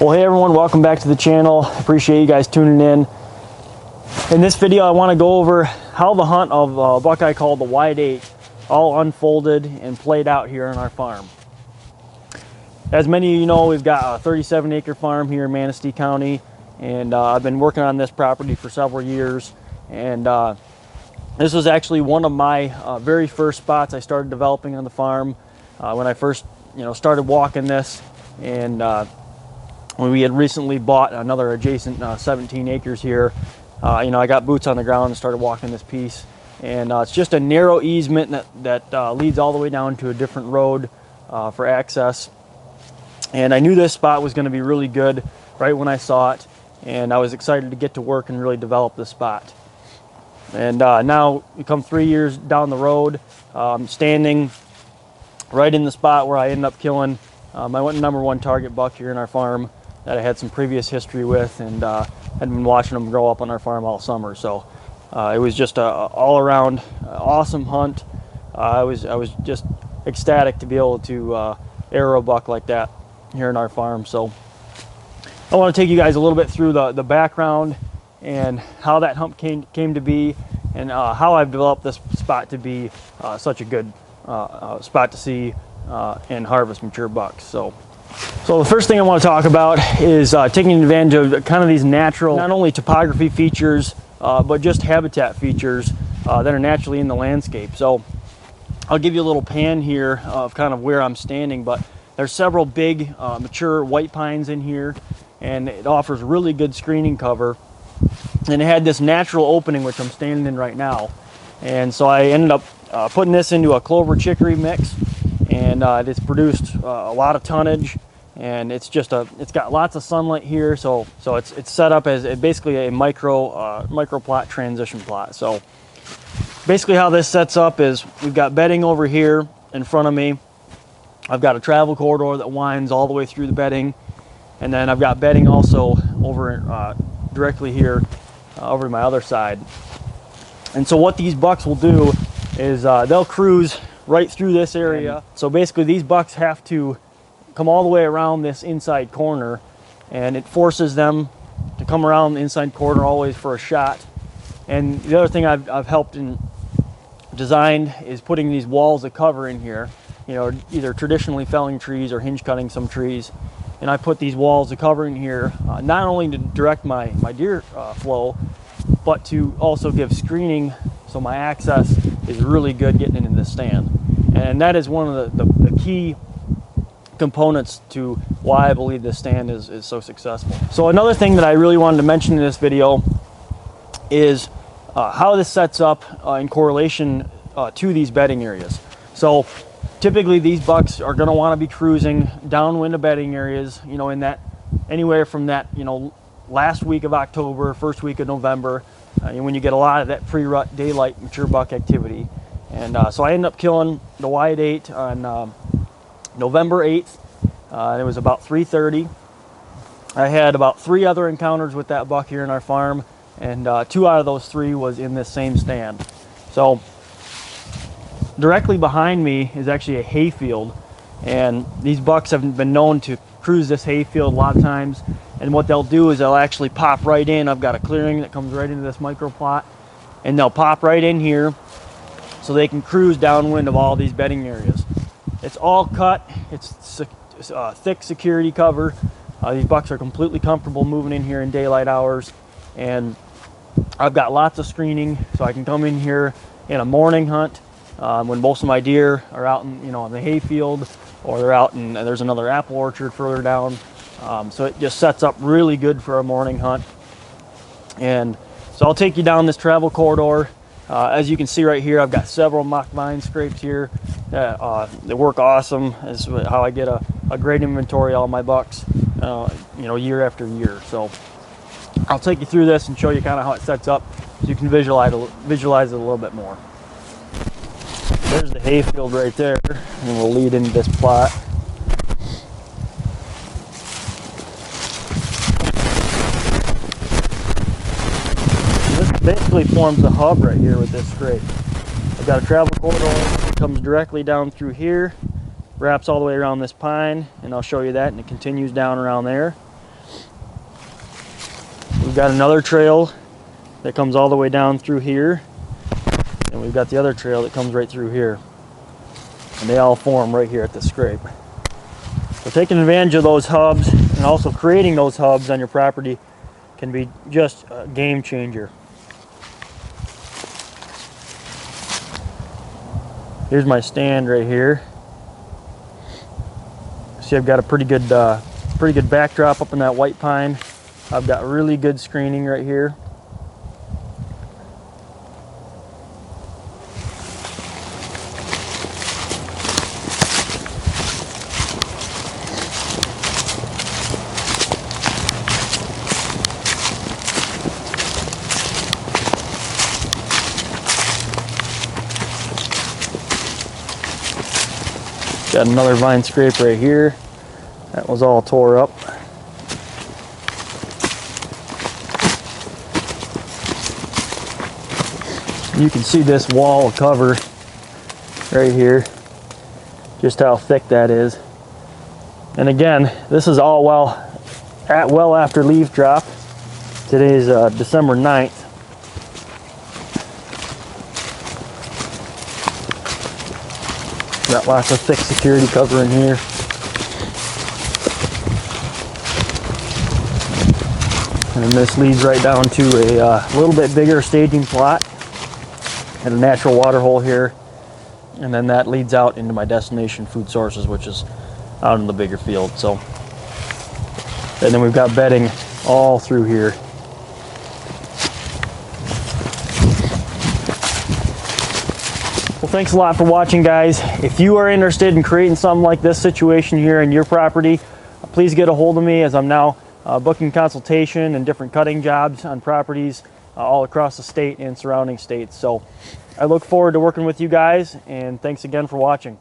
Well, hey everyone, welcome back to the channel. Appreciate you guys tuning in. In this video, I want to go over how the hunt of a buck I call the Wide 8 all unfolded and played out here on our farm. As many of you know, we've got a 37-acre farm here in Manistee County, and I've been working on this property for several years. And this was actually one of my very first spots I started developing on the farm when I first, started walking this. And when we had recently bought another adjacent 17 acres here, I got boots on the ground and started walking this piece. And it's just a narrow easement that leads all the way down to a different road for access. And I knew this spot was going to be really good right when I saw it, and I was excited to get to work and really develop this spot. And now we come 3 years down the road, standing right in the spot where I ended up killing my #1 target buck here in our farm that I had some previous history with, and had been watching them grow up on our farm all summer. So it was just a all-around awesome hunt. I was just ecstatic to be able to arrow a buck like that here in our farm. So I want to take you guys a little bit through the background and how that hunt came to be, and how I've developed this spot to be such a good spot to see and harvest mature bucks. So the first thing I want to talk about is taking advantage of kind of these natural, not only topography features, but just habitat features that are naturally in the landscape. So I'll give you a little pan here of kind of where I'm standing, but there's several big mature white pines in here, and it offers really good screening cover. And it had this natural opening, which I'm standing in right now. And so I ended up putting this into a clover chicory mix, and it's produced a lot of tonnage, and it's got lots of sunlight here. So it's set up as basically a micro plot, transition plot. So basically how this sets up is we've got bedding over here in front of me. I've got a travel corridor that winds all the way through the bedding, and then I've got bedding also over directly here over to my other side. And so what these bucks will do is they'll cruise right through this area. So basically these bucks have to come all the way around this inside corner, and it forces them to come around the inside corner always for a shot. And the other thing I've helped in designed is putting these walls of cover in here, either traditionally felling trees or hinge cutting some trees. And I put these walls of cover in here, not only to direct my deer flow, but to also give screening, so my access is really good getting into the stand. And that is one of the key components to why I believe this stand is so successful. So another thing that I really wanted to mention in this video is how this sets up in correlation to these bedding areas. So typically these bucks are going to want to be cruising downwind of bedding areas, in that anywhere from that, last week of October, first week of November, when you get a lot of that pre-rut daylight mature buck activity. And so I ended up killing the Wide 8 on November 8th. And it was about 3:30. I had about 3 other encounters with that buck here in our farm, and 2 out of those 3 was in this same stand. So directly behind me is actually a hayfield, and these bucks have been known to cruise this hayfield a lot of times. And what they'll do is they'll actually pop right in. I've got a clearing that comes right into this micro plot, and they'll pop right in here so they can cruise downwind of all these bedding areas. It's all cut. It's thick security cover. These bucks are completely comfortable moving in here in daylight hours, and I've got lots of screening, so I can come in here in a morning hunt when most of my deer are out in the hayfield, or they're out in there's another apple orchard further down. So it just sets up really good for a morning hunt. And so I'll take you down this travel corridor. As you can see right here, I've got several mock vine scrapes here that work awesome. This is how I get a great inventory of all my bucks, year after year. So I'll take you through this and show you kind of how it sets up so you can visualize it a little bit more. There's the hayfield right there, and we'll lead into this plot. Basically forms the hub right here with this scrape. I've got a travel corridor that comes directly down through here, wraps all the way around this pine, and I'll show you that, and it continues down around there. We've got another trail that comes all the way down through here, and we've got the other trail that comes right through here, and they all form right here at the scrape. So taking advantage of those hubs and also creating those hubs on your property can be just a game changer. Here's my stand right here. See, I've got a pretty good backdrop up in that white pine. I've got really good screening right here. Got another vine scrape right here. That was all tore up. You can see this wall of cover right here, just how thick that is. And again, this is all well after leaf drop. Today's December 9th. Got lots of thick security cover in here. And this leads right down to a little bit bigger staging plot and a natural water hole here. And then that leads out into my destination food sources, which is out in the bigger field. So, and then we've got bedding all through here. Well, thanks a lot for watching, guys. If you are interested in creating something like this situation here in your property, please get a hold of me, as I'm now booking consultation and different cutting jobs on properties all across the state and surrounding states. So I look forward to working with you guys, and thanks again for watching.